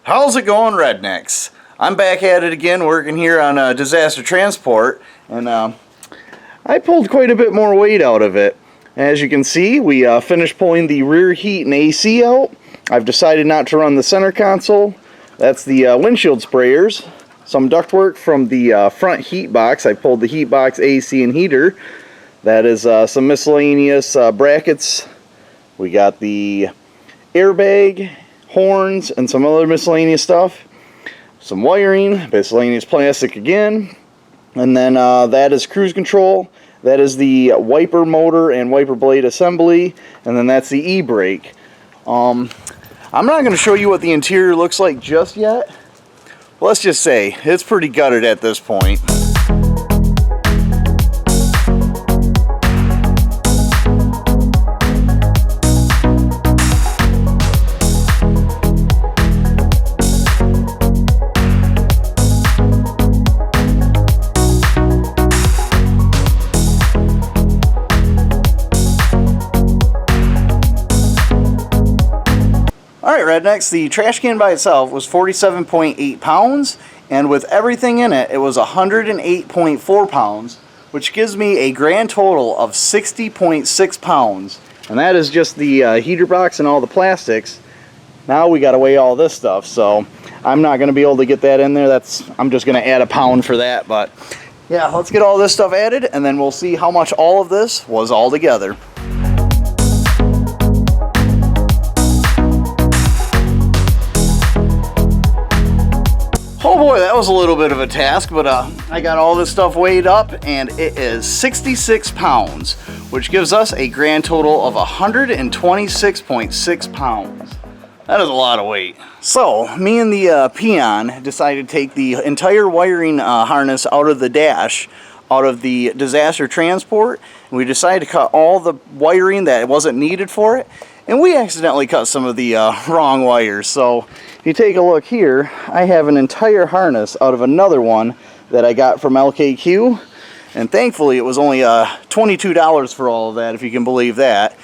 How's it going, rednecks? I'm back at it again, working here on disaster transport, and I pulled quite a bit more weight out of it. As you can see, we finished pulling the rear heat and AC out. I've decided not to run the center console. That's the windshield sprayers. Some ductwork from the front heat box. I pulled the heat box, AC, and heater. That is some miscellaneous brackets. We got the airbag, horns, and some other miscellaneous stuff. Some wiring, miscellaneous plastic again. And then that is cruise control. That is the wiper motor and wiper blade assembly. And then that's the e-brake. I'm not going to show you what the interior looks like just yet. Let's just say it's pretty gutted at this point. Alright, rednecks, the trash can by itself was 47.8 pounds, and with everything in it, it was 108.4 pounds, which gives me a grand total of 60.6 pounds. And that is just the heater box and all the plastics. Now we gotta weigh all this stuff, so I'm not gonna be able to get that in there. I'm just gonna add a pound for that, but yeah, let's get all this stuff added, and then we'll see how much all of this was all together. Oh boy, that was a little bit of a task, but I got all this stuff weighed up, and it is 66 pounds, which gives us a grand total of 126.6 pounds. That is a lot of weight. So, me and the peon decided to take the entire wiring harness out of the dash, out of the disaster transport, and we decided to cut all the wiring that wasn't needed for it, and we accidentally cut some of the wrong wires. So if you take a look here, I have an entire harness out of another one that I got from LKQ, and thankfully it was only $22 for all of that, if you can believe that.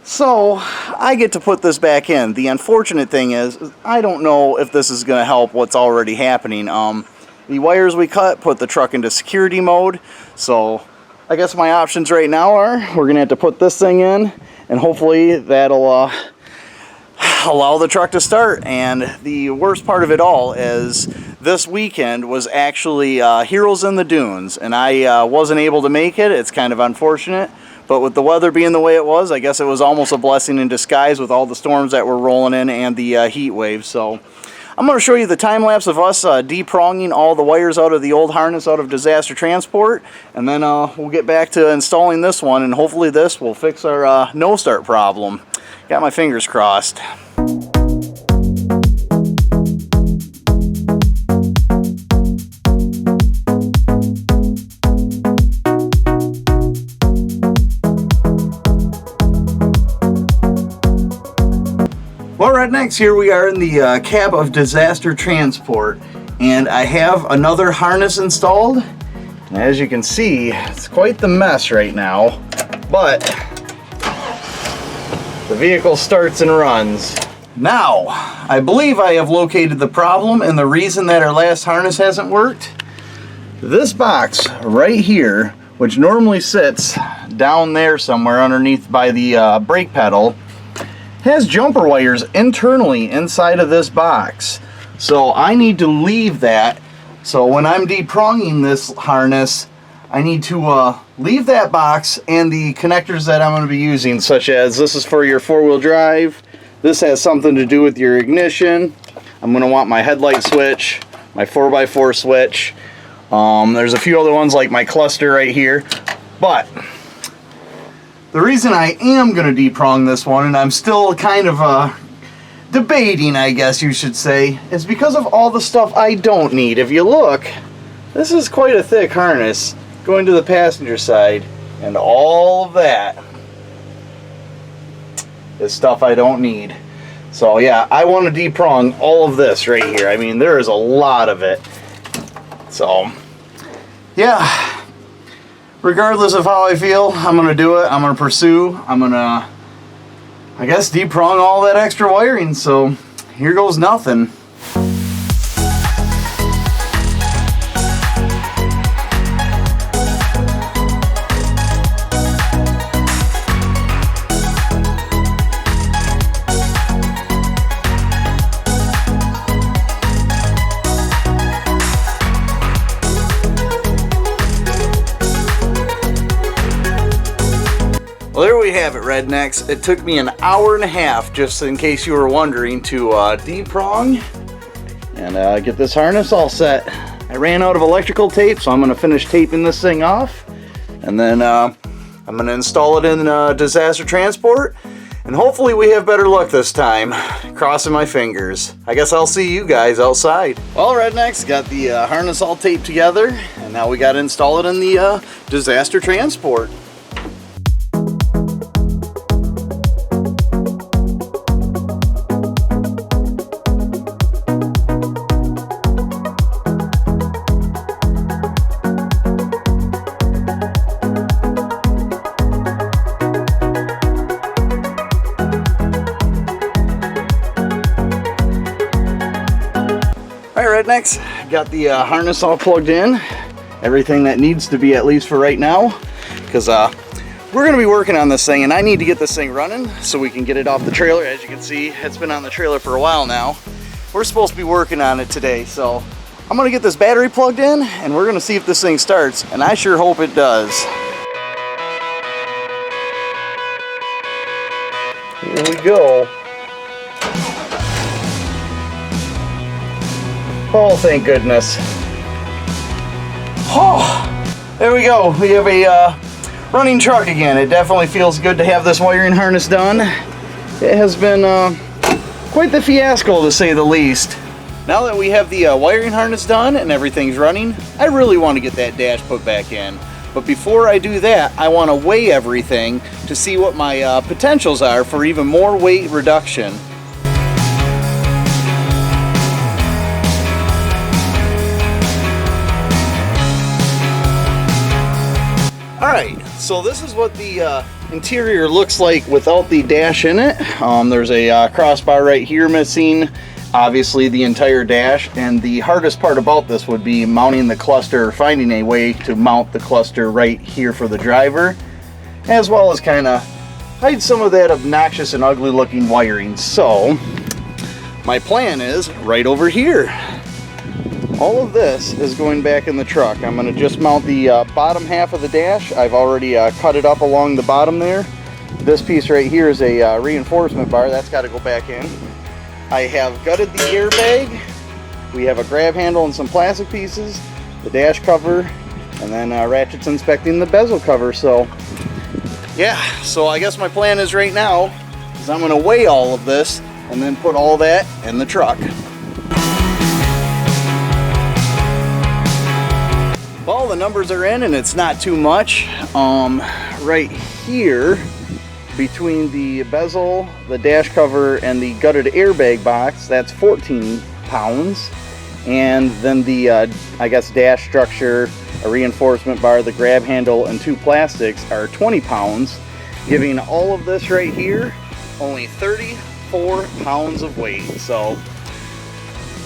So I get to put this back in. The unfortunate thing is I don't know if this is going to help what's already happening. The wires we cut put the truck into security mode, so I guess my options right now are we're going to have to put this thing in, and hopefully that'll allow the truck to start. And the worst part of it all is this weekend was actually Heroes in the Dunes, and I wasn't able to make it. It's kind of unfortunate, but with the weather being the way it was, I guess it was almost a blessing in disguise with all the storms that were rolling in and the heat waves. So I'm going to show you the time lapse of us depronging all the wires out of the old harness out of disaster transport, and then we'll get back to installing this one, and hopefully this will fix our no start problem. Got my fingers crossed. Well, rednecks, here we are in the cab of disaster transport, and I have another harness installed. And as you can see, it's quite the mess right now, but the vehicle starts and runs. Now, I believe I have located the problem and the reason that our last harness hasn't worked. This box right here, which normally sits down there somewhere underneath by the brake pedal, has jumper wires internally inside of this box. So I need to leave that. So when I'm depronging this harness, I need to leave that box and the connectors that I'm going to be using, such as this is for your four-wheel drive. This has something to do with your ignition. I'm going to want my headlight switch, my 4x4 switch. There's a few other ones like my cluster right here. But the reason I am going to deprong this one, and I'm still kind of debating, I guess you should say, is because of all the stuff I don't need. If you look, this is quite a thick harness going to the passenger side, and all of that is stuff I don't need. So yeah, I want to deprong all of this right here. I mean, there is a lot of it. So yeah, regardless of how I feel, I'm going to do it. I'm going to pursue. I'm going to, I guess, deprong all that extra wiring. So here goes nothing. Well, there we have it, rednecks. It took me an hour and a half, just in case you were wondering, to de-prong and get this harness all set. I ran out of electrical tape, so I'm going to finish taping this thing off, and then I'm going to install it in disaster transport, and hopefully we have better luck this time. Crossing my fingers. I guess I'll see you guys outside. Well, rednecks, got the harness all taped together, and now we got to install it in the disaster transport. Alright, rednecks, got the harness all plugged in. Everything that needs to be, at least for right now, because we're going to be working on this thing, and I need to get this thing running so we can get it off the trailer. As you can see, it's been on the trailer for a while now. We're supposed to be working on it today, so I'm going to get this battery plugged in, and we're going to see if this thing starts, and I sure hope it does. Here we go. Oh, thank goodness. Oh, there we go. We have a running truck again. It definitely feels good to have this wiring harness done. It has been quite the fiasco, to say the least. Now that we have the wiring harness done and everything's running, I really want to get that dash put back in. But before I do that, I want to weigh everything to see what my potentials are for even more weight reduction. Alright, so this is what the interior looks like without the dash in it. There's a crossbar right here missing, obviously the entire dash, and the hardest part about this would be mounting the cluster, finding a way to mount the cluster right here for the driver, as well as kind of hide some of that obnoxious and ugly looking wiring. So my plan is right over here. All of this is going back in the truck. I'm going to just mount the bottom half of the dash. I've already cut it up along the bottom there. This piece right here is a reinforcement bar. That's got to go back in. I have gutted the airbag. We have a grab handle and some plastic pieces, the dash cover, and then Ratchet's inspecting the bezel cover. So yeah, so I guess my plan is right now is I'm going to weigh all of this and then put all that in the truck. Well, the numbers are in and it's not too much. Right here, between the bezel, the dash cover, and the gutted airbag box, that's 14 pounds. And then the, I guess, dash structure, a reinforcement bar, the grab handle, and two plastics are 20 pounds, giving all of this right here only 34 pounds of weight. So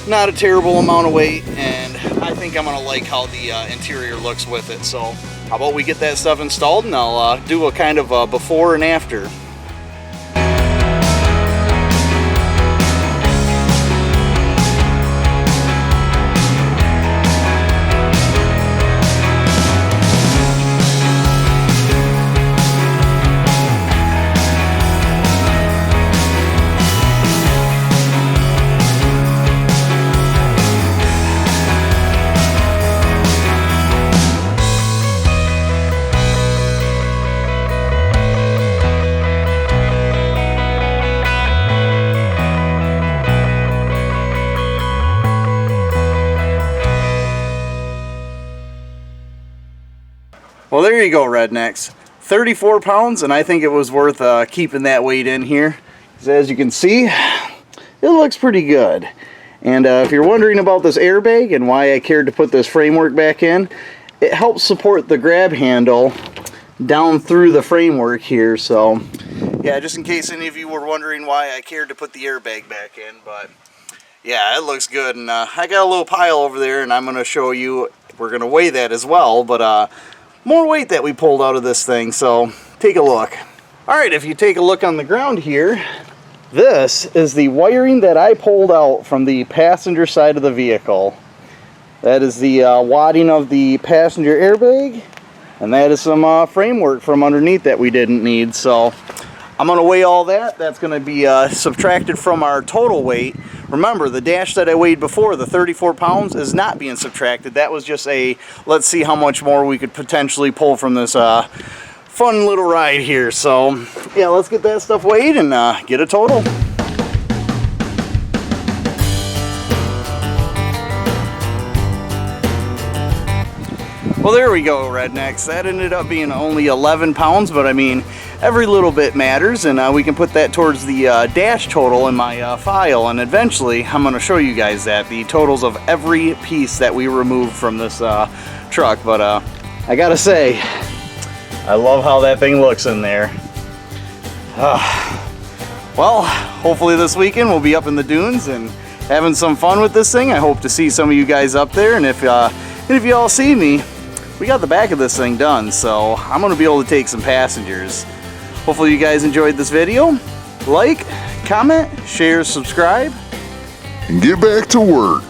not a terrible amount of weight, and I think I'm gonna like how the interior looks with it. So how about we get that stuff installed, and I'll do a kind of a before and after. Well, there you go, rednecks. 34 pounds, and I think it was worth keeping that weight in here. Because as you can see, it looks pretty good. And if you're wondering about this airbag and why I cared to put this framework back in, it helps support the grab handle down through the framework here. So yeah, just in case any of you were wondering why I cared to put the airbag back in. But yeah, it looks good. And I got a little pile over there, and I'm going to show you, we're going to weigh that as well. But more weight that we pulled out of this thing, so take a look. Alright, if you take a look on the ground here, this is the wiring that I pulled out from the passenger side of the vehicle. That is the wadding of the passenger airbag And that is some framework from underneath that we didn't need. So I'm going to weigh all that. That's going to be subtracted from our total weight. Remember, the dash that I weighed before, the 34 pounds, is not being subtracted. That was just a, let's see how much more we could potentially pull from this fun little ride here. So yeah, let's get that stuff weighed and get a total. Well, there we go, rednecks. That ended up being only 11 pounds, but I mean, every little bit matters, and we can put that towards the dash total in my file, and eventually I'm going to show you guys that, the totals of every piece that we removed from this truck. But I gotta say, I love how that thing looks in there. Well, hopefully this weekend we'll be up in the dunes and having some fun with this thing. I hope to see some of you guys up there, and if you all see me, we got the back of this thing done, so I'm going to be able to take some passengers. Hopefully you guys enjoyed this video. Like, comment, share, subscribe, and get back to work.